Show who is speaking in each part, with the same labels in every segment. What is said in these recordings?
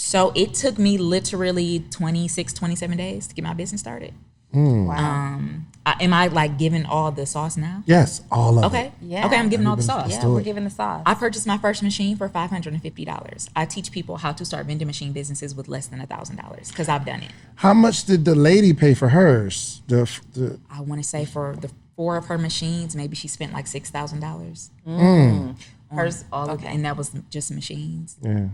Speaker 1: So it took me literally 26, 27 days to get my business started.
Speaker 2: Wow.
Speaker 1: Am I like giving all the sauce now?
Speaker 3: Yes, all of it.
Speaker 1: Okay.
Speaker 2: Yeah.
Speaker 1: Okay, I'm giving all the sauce.
Speaker 2: Yeah, we're giving the sauce.
Speaker 1: I purchased my first machine for $550. I teach people how to start vending machine businesses with less than $1,000 because I've done it.
Speaker 3: How much did the lady pay for hers?
Speaker 1: I want to say for the 4 of her machines, maybe she spent like $6,000. Hers, and that was just machines.
Speaker 3: Yeah.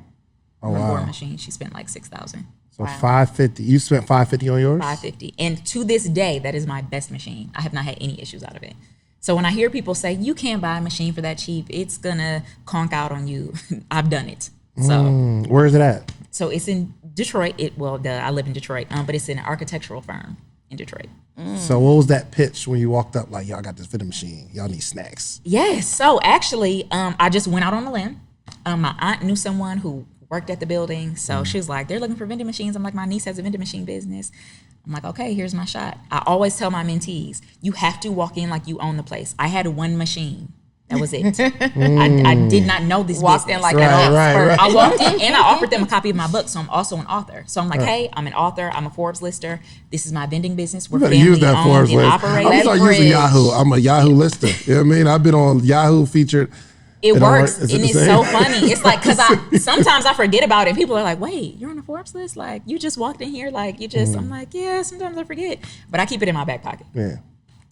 Speaker 3: Oh,
Speaker 1: For
Speaker 3: wow.
Speaker 1: 4 machines, she spent like $6,000.
Speaker 3: So $550. You spent $550 on yours?
Speaker 1: $550, and to this day, that is my best machine. I have not had any issues out of it. So when I hear people say you can't buy a machine for that cheap, it's gonna conk out on you. I've done it. So
Speaker 3: Where is it at?
Speaker 1: so it's in Detroit. I live in Detroit, but it's an architectural firm in Detroit.
Speaker 3: So what was that pitch when you walked up? Like, y'all got this vending machine. Y'all need snacks.
Speaker 1: Yes. So actually, I just went out on a limb. My aunt knew someone who worked at the building. So she was like, they're looking for vending machines. I'm like, my niece has a vending machine business. I'm like, okay, here's my shot. I always tell my mentees, you have to walk in like you own the place. I had 1 machine. That was it. I did not know this
Speaker 2: Walked
Speaker 1: business.
Speaker 2: in like an expert.
Speaker 3: Right.
Speaker 1: I walked in and I offered them a copy of my book. So I'm also an author. So I'm like, hey, I'm an author. I'm a Forbes lister. This is my vending business. We're
Speaker 3: You better
Speaker 1: family
Speaker 3: use that
Speaker 1: owned
Speaker 3: Forbes
Speaker 1: and
Speaker 3: list.
Speaker 1: operated.
Speaker 3: I'm start using Yahoo. I'm a Yahoo lister. You know what I mean? I've been on Yahoo featured.
Speaker 1: It works,
Speaker 3: Is it
Speaker 1: and
Speaker 3: the
Speaker 1: it's
Speaker 3: same?
Speaker 1: so funny. It's like, because sometimes I forget about it. And people are like, wait, you're on the Forbes list? Like, you just walked in here? Like, you just, I'm like, yeah, sometimes I forget. But I keep it in my back pocket.
Speaker 3: Yeah.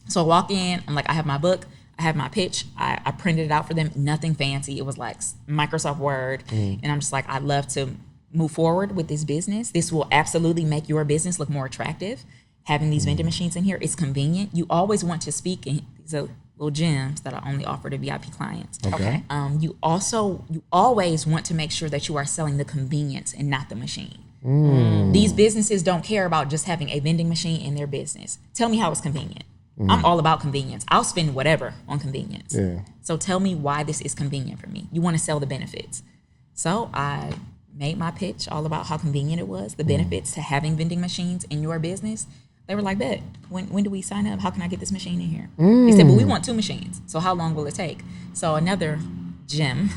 Speaker 1: So I walk in, I'm like, I have my book, I have my pitch, I printed it out for them, nothing fancy. It was like Microsoft Word. And I'm just like, I'd love to move forward with this business. This will absolutely make your business look more attractive. Having these vending machines in here, it's convenient. You always want to speak in these little gems that are only offered to VIP clients.
Speaker 3: Okay.
Speaker 1: You always want to make sure that you are selling the convenience and not the machine. These businesses don't care about just having a vending machine in their business. Tell me how it's convenient. I'm all about convenience. I'll spend whatever on convenience.
Speaker 3: Yeah.
Speaker 1: So tell me why this is convenient for me. You want to sell the benefits. So I made my pitch all about how convenient it was, the benefits to having vending machines in your business. They were like, bet, when do we sign up? How can I get this machine in here? They said, well, we want 2 machines. So how long will it take? So another gem,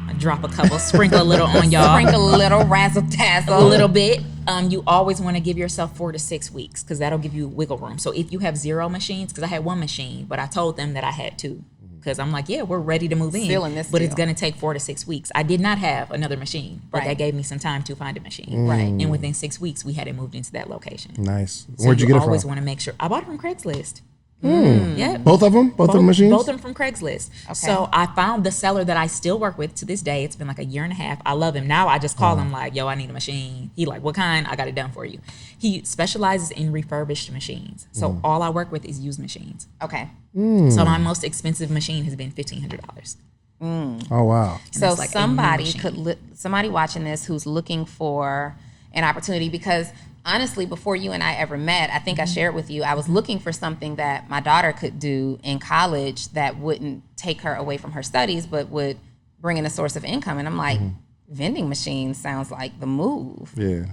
Speaker 1: I drop a couple, sprinkle a little on y'all.
Speaker 2: Sprinkle a little razzle dazzle.
Speaker 1: A little bit. You always want to give yourself 4 to 6 weeks because that'll give you wiggle room. So if you have 0 machines, because I had 1 machine, but I told them that I had 2. Because I'm like, yeah, we're ready to move in.
Speaker 2: Sealing this
Speaker 1: but
Speaker 2: deal.
Speaker 1: it's going to take 4 to 6 weeks. I did not have another machine, but
Speaker 2: Right.
Speaker 1: that gave me some time to find a machine.
Speaker 2: Right.
Speaker 1: And within 6 weeks, we had it moved into that location.
Speaker 3: Nice.
Speaker 1: So
Speaker 3: Where'd you get it
Speaker 1: always
Speaker 3: from?
Speaker 1: want to make sure. I bought it from Craigslist. Yeah.
Speaker 3: Both of them? Both of the machines?
Speaker 1: Both of them from Craigslist.
Speaker 2: Okay.
Speaker 1: So I found the seller that I still work with to this day. It's been like a year and a half. I love him. Now I just call him like, yo, I need a machine. He like, what kind? I got it done for you. He specializes in refurbished machines. So all I work with is used machines.
Speaker 2: Okay.
Speaker 1: So my most expensive machine has been $1,500.
Speaker 3: Oh, wow.
Speaker 1: And
Speaker 2: So
Speaker 1: that's like a new
Speaker 2: somebody
Speaker 1: machine.
Speaker 2: somebody watching this who's looking for an opportunity, because honestly, before you and I ever met, I think I shared with you, I was looking for something that my daughter could do in college that wouldn't take her away from her studies, but would bring in a source of income. And I'm like, vending machines sounds like the move.
Speaker 3: Yeah.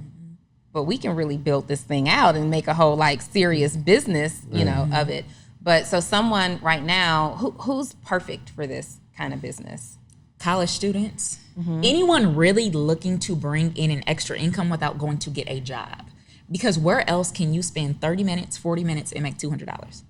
Speaker 2: But we can really build this thing out and make a whole like serious business, you know, of it. But so someone right now, who's perfect for this kind of business?
Speaker 1: College students, anyone really looking to bring in an extra income without going to get a job. Because where else can you spend 30 minutes, 40 minutes and make $200?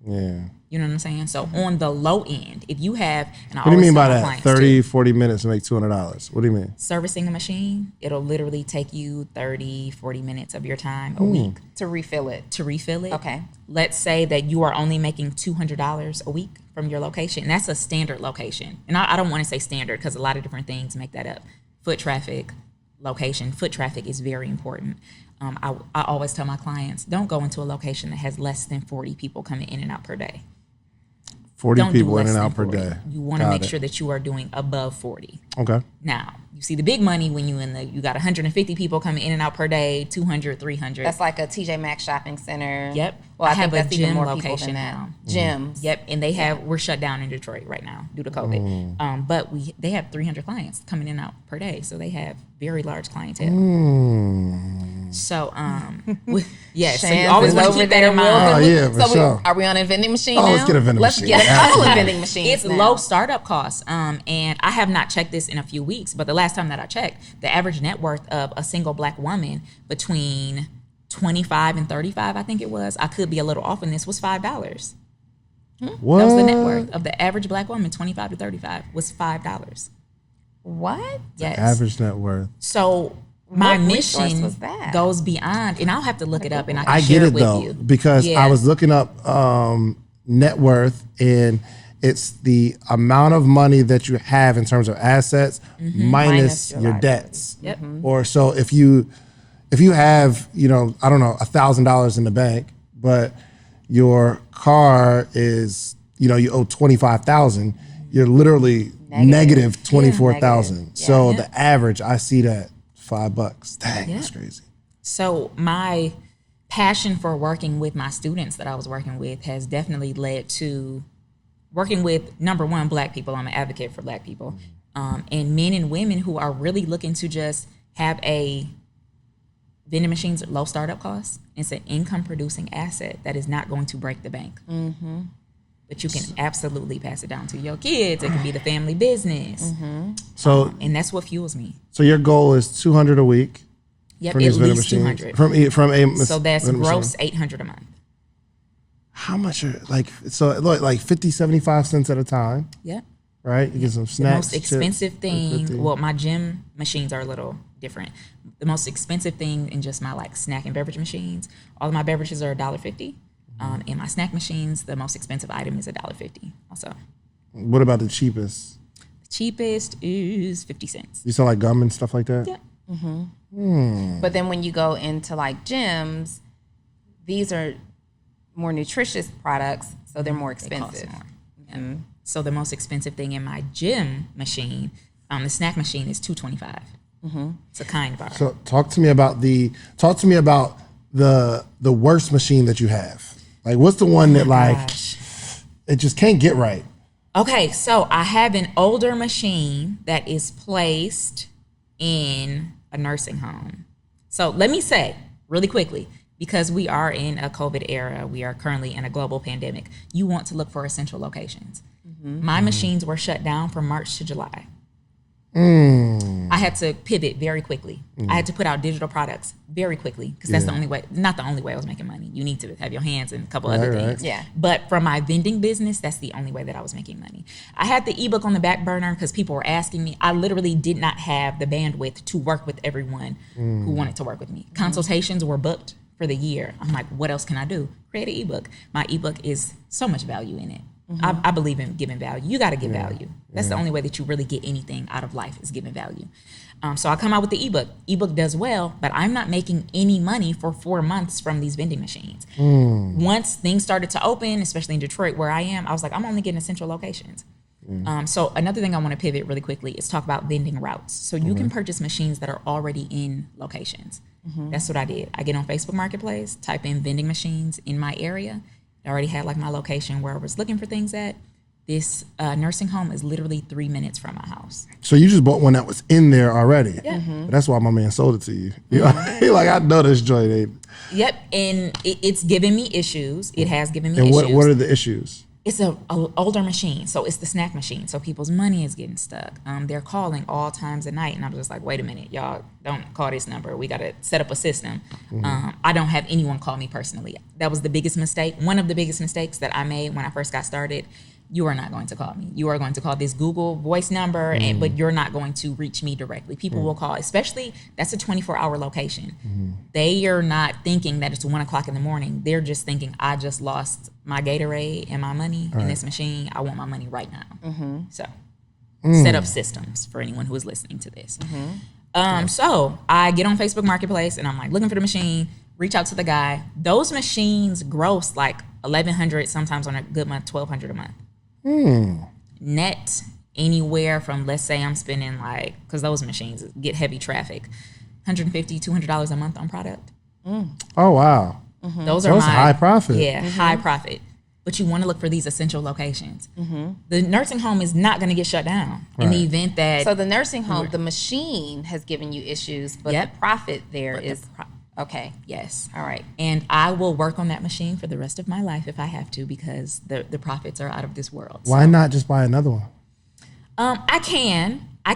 Speaker 3: Yeah.
Speaker 1: You know what I'm saying? So on the low end, if you have, and I
Speaker 3: What do you
Speaker 1: always
Speaker 3: mean
Speaker 1: tell
Speaker 3: by
Speaker 1: my
Speaker 3: that?
Speaker 1: clients
Speaker 3: 30,
Speaker 1: too,
Speaker 3: 40 minutes to make $200. What do you mean?
Speaker 1: servicing a machine, it'll literally take you 30, 40 minutes of your time a week
Speaker 2: To refill it.
Speaker 1: to refill it.
Speaker 2: Okay.
Speaker 1: Let's say that you are only making $200 a week from your location. And that's a standard location. And I don't want to say standard because a lot of different things make that up. Foot traffic, location. Foot traffic is very important. I always tell my clients, don't go into a location that has less than 40 people coming in and out per day.
Speaker 3: 40
Speaker 1: Don't do
Speaker 3: people in
Speaker 1: less
Speaker 3: and
Speaker 1: than
Speaker 3: out per
Speaker 1: 40.
Speaker 3: day.
Speaker 1: You want to
Speaker 3: Got
Speaker 1: make
Speaker 3: it.
Speaker 1: sure that you are doing above 40.
Speaker 3: Okay.
Speaker 1: Now, you see the big money when you got 150 people coming in and out per day, 200, 300.
Speaker 2: That's like a TJ Maxx shopping center.
Speaker 1: Yep.
Speaker 2: Well, I,
Speaker 1: I have
Speaker 2: think
Speaker 1: a
Speaker 2: that's even
Speaker 1: gym
Speaker 2: more people
Speaker 1: location
Speaker 2: than that.
Speaker 1: now.
Speaker 2: Gyms.
Speaker 1: Yep, and they have we're shut down in Detroit right now due to COVID. But they have 300 clients coming in and out per day, so they have very large clientele. So, yeah, so
Speaker 2: Shans
Speaker 1: you always
Speaker 2: is
Speaker 1: want to
Speaker 2: over
Speaker 1: keep that
Speaker 2: there
Speaker 1: in mind.
Speaker 2: real
Speaker 3: Oh, yeah, for sure.
Speaker 2: Are we on a vending machine
Speaker 3: Oh,
Speaker 2: now?
Speaker 3: let's get a vending
Speaker 2: Let's
Speaker 3: machine.
Speaker 2: get a couple of
Speaker 3: Absolutely.
Speaker 2: vending machines
Speaker 1: It's
Speaker 2: now.
Speaker 1: low startup costs. And I have not checked this in a few weeks, but the last time that I checked, the average net worth of a single black woman between 25 and 35, I think it was, I could be a little off on this, was $5.
Speaker 3: What?
Speaker 1: That was the net worth of the average black woman, 25 to 35, was $5.
Speaker 2: What?
Speaker 1: Yes.
Speaker 3: Average net worth.
Speaker 1: So my
Speaker 2: What resource
Speaker 1: mission
Speaker 2: was that?
Speaker 1: goes beyond, and I'll have to look it up and I can
Speaker 3: I
Speaker 1: share
Speaker 3: get it
Speaker 1: with
Speaker 3: though,
Speaker 1: you.
Speaker 3: because
Speaker 1: Yeah.
Speaker 3: I was looking up net worth, and it's the amount of money that you have in terms of assets minus
Speaker 2: Minus your
Speaker 3: your
Speaker 2: liability.
Speaker 3: debts.
Speaker 1: Yep.
Speaker 3: Or so if you have, I don't know, $1,000 in the bank, but your car is, you owe 25,000, you're literally negative 24,000.
Speaker 2: Yeah.
Speaker 3: So
Speaker 1: Yeah.
Speaker 3: the average, I see that $5. Dang,
Speaker 1: Yeah.
Speaker 3: that's crazy.
Speaker 1: So my passion for working with my students that I was working with has definitely led to working with, number one, black people. I'm an advocate for black people, and men and women who are really looking to just have a vending machines at low startup costs. It's an income producing asset that is not going to break the bank. But you can absolutely pass it down to your kids. It can be the family business.
Speaker 3: So
Speaker 1: And that's what fuels me.
Speaker 3: so your goal is 200 a week.
Speaker 1: Yep,
Speaker 3: From
Speaker 1: at
Speaker 3: these vending
Speaker 1: least
Speaker 3: machines?
Speaker 1: 200.
Speaker 3: From a
Speaker 1: So that's
Speaker 3: vending machine.
Speaker 1: gross 800 a month.
Speaker 3: How much are like 50, 75 cents at a time,
Speaker 1: Yep.
Speaker 3: right? You get some
Speaker 1: The
Speaker 3: snacks.
Speaker 1: most expensive
Speaker 3: chips,
Speaker 1: thing,
Speaker 3: 50.
Speaker 1: well, my gym machines are a little different. The most expensive thing in just my like snack and beverage machines, all of my beverages are $1.50. In my snack machines, the most expensive item is $1.50 also.
Speaker 3: What about the cheapest?
Speaker 1: The cheapest is 50 cents.
Speaker 3: You sell like gum and stuff like that?
Speaker 1: Yeah.
Speaker 2: But then when you go into like gyms, these are more nutritious products, so they're more
Speaker 1: They cost
Speaker 2: expensive.
Speaker 1: more. Yeah. So the most expensive thing in my gym machine, the snack machine, is $2.25. It's a kind bar.
Speaker 3: So talk to me about the worst machine that you have. Like, what's the one that
Speaker 1: Gosh.
Speaker 3: it just can't get right?
Speaker 1: Okay, so I have an older machine that is placed in a nursing home. So let me say really quickly, because we are in a COVID era, we are currently in a global pandemic, you want to look for essential locations. My machines were shut down from March to July. I had to pivot very quickly. I had to put out digital products very quickly because that's the only way, not the only way I was making money. You need to have your hands in a couple other
Speaker 3: Right.
Speaker 1: things.
Speaker 2: Yeah.
Speaker 1: But for my vending business, that's the only way that I was making money. I had the ebook on the back burner because people were asking me. I literally did not have the bandwidth to work with everyone who wanted to work with me. Consultations were booked for the year. I'm like, what else can I do? Create an ebook. My ebook is so much value in it. I believe in giving value. You got to give value. That's the only way that you really get anything out of life is giving value. So I come out with the ebook. Ebook does well, but I'm not making any money for 4 months from these vending machines. Once things started to open, especially in Detroit where I am, I was like, I'm only getting essential locations. So another thing I want to pivot really quickly is talk about vending routes. So you can purchase machines that are already in locations. That's what I did. I get on Facebook Marketplace, type in vending machines in my area. I already had like my location where I was looking for things at. This nursing home is literally 3 minutes from my house.
Speaker 3: So you just bought one that was in there already.
Speaker 1: Yeah.
Speaker 3: That's why my man sold it to you. You're like, I know this joint ain't.
Speaker 1: Yep, and it's given me issues. It has given me
Speaker 3: And
Speaker 1: issues.
Speaker 3: what are the issues?
Speaker 1: It's a older machine, so it's the snack machine. So people's money is getting stuck. They're calling all times at night, and I'm just like, wait a minute, y'all don't call this number. We got to set up a system. I don't have anyone call me personally. That was the biggest mistake. One of the biggest mistakes that I made when I first got started. You are not going to call me. You are going to call this Google voice number, but you're not going to reach me directly. People will call, especially that's a 24-hour location. They are not thinking that it's 1 o'clock in the morning. They're just thinking, I just lost my Gatorade and my money in this machine. I want my money right now. So set up systems for anyone who is listening to this. So I get on Facebook Marketplace and I'm like looking for the machine, reach out to the guy. Those machines gross like $1,100, sometimes on a good month, $1,200 a month. Net anywhere from, let's say I'm spending like, because those machines get heavy traffic, $150, $200 a month on product.
Speaker 3: Oh, wow.
Speaker 1: Those
Speaker 3: So
Speaker 1: are
Speaker 3: it's high profit.
Speaker 1: Yeah, high profit. But you want to look for these essential locations. The nursing home is not going to get shut down in the event that.
Speaker 2: So the nursing home, the machine has given you issues, but
Speaker 1: Yep.
Speaker 2: the profit there is Okay.
Speaker 1: Yes.
Speaker 2: All right.
Speaker 1: And I will work on that machine for the rest of my life if I have to, because the profits are out of this world.
Speaker 3: Why not just buy another one?
Speaker 1: I can. I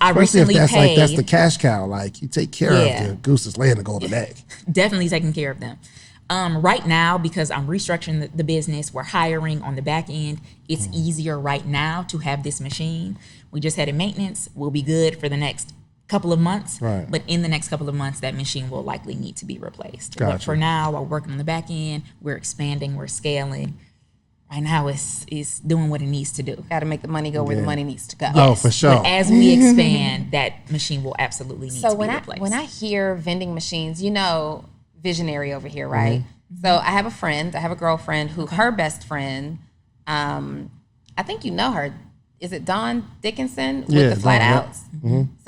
Speaker 3: Especially
Speaker 1: recently
Speaker 3: if that's
Speaker 1: paid.
Speaker 3: that's the cash cow. Like, you take care of the gooses laying the golden egg.
Speaker 1: Definitely taking care of them. Right now, because I'm restructuring the business, we're hiring on the back end. It's easier right now to have this machine. We just had a maintenance. We'll be good for the next couple of months.
Speaker 3: Right.
Speaker 1: But in the next couple of months, that machine will likely need to be replaced.
Speaker 3: Gotcha.
Speaker 1: But for now, we're working on the back end. We're expanding. We're scaling. Right now, it's doing what it needs to do.
Speaker 2: Got to make the money go where the money needs to go.
Speaker 3: Oh, for sure.
Speaker 1: But as we expand, that machine will absolutely need to be replaced.
Speaker 2: When I hear vending machines, visionary over here, right? So I have a girlfriend who her best friend, I think you know her. Is it Dawn Dickinson with the flat outs?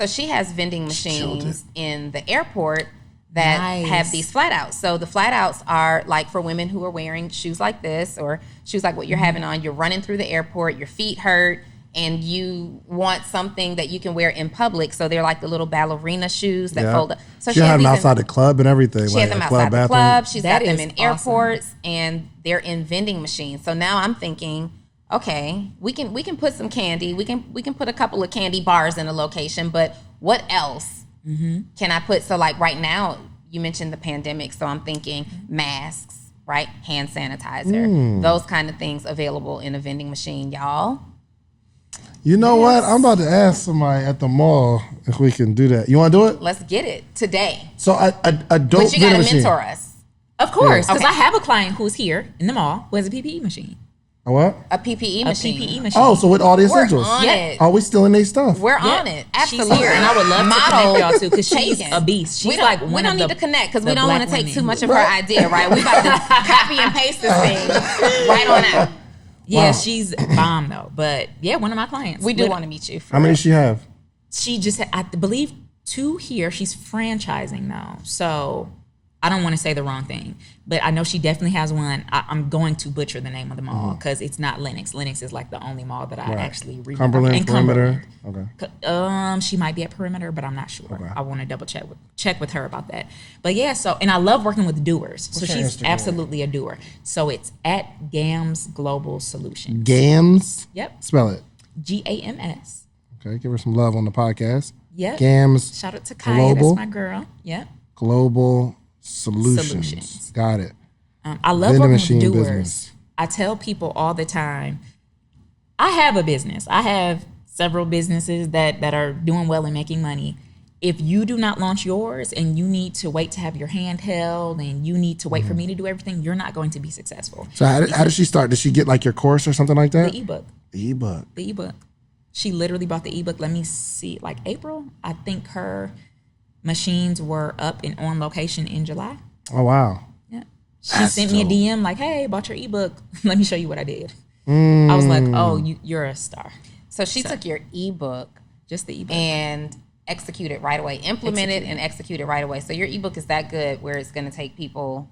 Speaker 2: So she has vending machines in the airport that have these flat outs. So the flat outs are like for women who are wearing shoes like this or shoes like what you're having on. You're running through the airport, your feet hurt, and you want something that you can wear in public. So they're like the little ballerina shoes that fold up. So
Speaker 3: she had them outside the club and everything.
Speaker 2: She has them outside the club. She's got them in
Speaker 1: awesome.
Speaker 2: airports, and they're in vending machines. So now I'm thinking, okay, we can put some candy. We can put a couple of candy bars in a location, but what else can I put? So like right now, you mentioned the pandemic, so I'm thinking masks, right? Hand sanitizer, those kind of things available in a vending machine, y'all.
Speaker 3: You know what? I'm about to ask somebody at the mall if we can do that. You want to do it?
Speaker 2: Let's get it today.
Speaker 3: So a dope
Speaker 2: But you got to
Speaker 3: vending machine.
Speaker 2: mentor us.
Speaker 1: Of course, because
Speaker 2: Okay.
Speaker 1: I have a client who's here in the mall who has a PPE machine.
Speaker 3: A what?
Speaker 2: A PPE
Speaker 1: A
Speaker 2: machine.
Speaker 1: PPE machine.
Speaker 3: Oh, so with all the
Speaker 2: We're
Speaker 3: essentials.
Speaker 2: on it.
Speaker 3: Are we stealing their stuff?
Speaker 2: We're on it. Absolutely.
Speaker 1: She's here, and I would love to
Speaker 2: Model
Speaker 1: connect y'all too, because she's
Speaker 2: taken.
Speaker 1: a beast. She's
Speaker 2: we don't,
Speaker 1: like
Speaker 2: we
Speaker 1: one
Speaker 2: don't
Speaker 1: of
Speaker 2: need
Speaker 1: the
Speaker 2: to connect because we
Speaker 1: the
Speaker 2: don't want
Speaker 1: black
Speaker 2: to take
Speaker 1: women.
Speaker 2: too much of her idea, right? We about to copy and paste this thing right on out.
Speaker 1: Yeah,
Speaker 3: Wow.
Speaker 1: she's bomb though. But yeah, one of my clients.
Speaker 2: We do want to meet you.
Speaker 3: How many does she have?
Speaker 1: She just had, I believe, 2 here. She's franchising though, so I don't want to say the wrong thing, but I know she definitely has one. I'm going to butcher the name of the mall because it's not Lenox. Lenox is like the only mall that I actually remember.
Speaker 3: Cumberland,
Speaker 1: And
Speaker 3: Perimeter. Okay.
Speaker 1: She might be at Perimeter, but I'm not sure. I want to double check with her about that. But yeah, so, and I love working with doers. So
Speaker 3: What's her
Speaker 1: she's
Speaker 3: Instagram?
Speaker 1: absolutely a doer. So it's at GAMS Global Solutions.
Speaker 3: GAMS?
Speaker 1: Yep.
Speaker 3: Spell it.
Speaker 1: GAMS.
Speaker 3: Okay, give her some love on the podcast.
Speaker 1: Yep.
Speaker 3: GAMS
Speaker 1: Shout out to Kaya.
Speaker 3: Global.
Speaker 1: That's my girl. Yep.
Speaker 3: Global Solutions.
Speaker 1: Solutions.
Speaker 3: Got it.
Speaker 1: I love
Speaker 3: Vending
Speaker 1: working
Speaker 3: machine
Speaker 1: with doers.
Speaker 3: business.
Speaker 1: I tell people all the time, I have a business. I have several businesses that are doing well and making money. If you do not launch yours and you need to wait to have your hand held and you need to wait for me to do everything, you're not going to be successful.
Speaker 3: So how did she start? Did she get like your course or something like that?
Speaker 1: The ebook.
Speaker 3: The ebook.
Speaker 1: She literally bought the ebook. Let me see, like April. I think her machines were up and on location in July.
Speaker 3: Oh, wow.
Speaker 1: Yeah. She
Speaker 3: That's
Speaker 1: sent me a
Speaker 3: dope.
Speaker 1: DM like, hey, bought your ebook. Let me show you what I did. I was like, oh, you're a star.
Speaker 2: So she took your ebook
Speaker 1: Just the ebook.
Speaker 2: and execute it right away. Implement it and execute it right away. So your ebook is that good where it's going to take people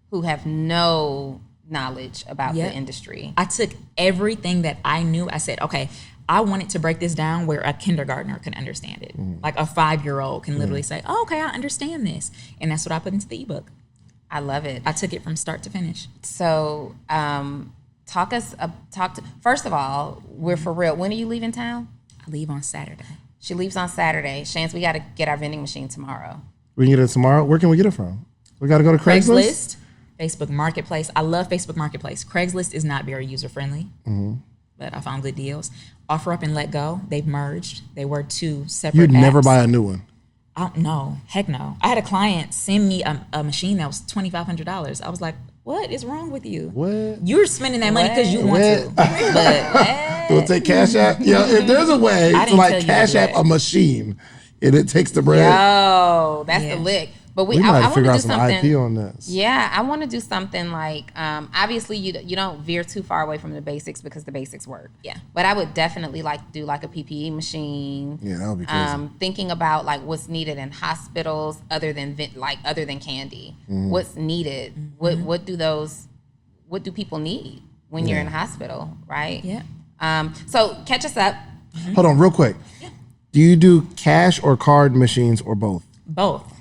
Speaker 2: who have no knowledge about the industry.
Speaker 1: I took everything that I knew. I said, okay, I wanted to break this down where a kindergartner can understand it. Like a 5-year-old can literally say, oh, okay, I understand this. And that's what I put into the ebook.
Speaker 2: I love it.
Speaker 1: I took it from start to finish.
Speaker 2: So first of all, we're for real. When are you leaving town?
Speaker 1: I leave on Saturday.
Speaker 2: She leaves on Saturday. Shans, we got to get our vending machine tomorrow.
Speaker 3: We can get it tomorrow. Where can we get it from? We got to go to Craigslist?
Speaker 1: Facebook Marketplace. I love Facebook Marketplace. Craigslist is not very user-friendly, but I found good deals. OfferUp and Let Go, they've merged. They were 2 separate
Speaker 3: You'd never
Speaker 1: apps.
Speaker 3: buy a new one.
Speaker 1: No, heck no. I had a client send me a machine that was $2,500. I was like, what is wrong with you?
Speaker 3: What?
Speaker 1: You're spending that money because you want to. But
Speaker 3: We'll take Cash App. Yeah, if there's a way
Speaker 1: I
Speaker 3: to
Speaker 1: didn't tell
Speaker 3: like
Speaker 1: you to
Speaker 3: Cash
Speaker 1: do
Speaker 3: App
Speaker 1: that.
Speaker 3: a machine and it takes the bread,
Speaker 2: Oh, that's
Speaker 1: Yeah.
Speaker 2: the lick. But
Speaker 3: we might
Speaker 2: I want
Speaker 3: have to
Speaker 2: to
Speaker 3: figure
Speaker 2: do
Speaker 3: out some
Speaker 2: something.
Speaker 3: IP on this.
Speaker 2: Yeah, I want to do something like, obviously you don't veer too far away from the basics because the basics work.
Speaker 1: Yeah.
Speaker 2: But I would definitely like to do like a PPE machine.
Speaker 3: Yeah, that would be crazy.
Speaker 2: Thinking about like what's needed in hospitals other than candy. What's needed? What do people need when you're in a hospital, right?
Speaker 1: yeah.
Speaker 2: So catch us up.
Speaker 3: Hold on, real quick. Do you do cash or card machines or both?
Speaker 1: Both.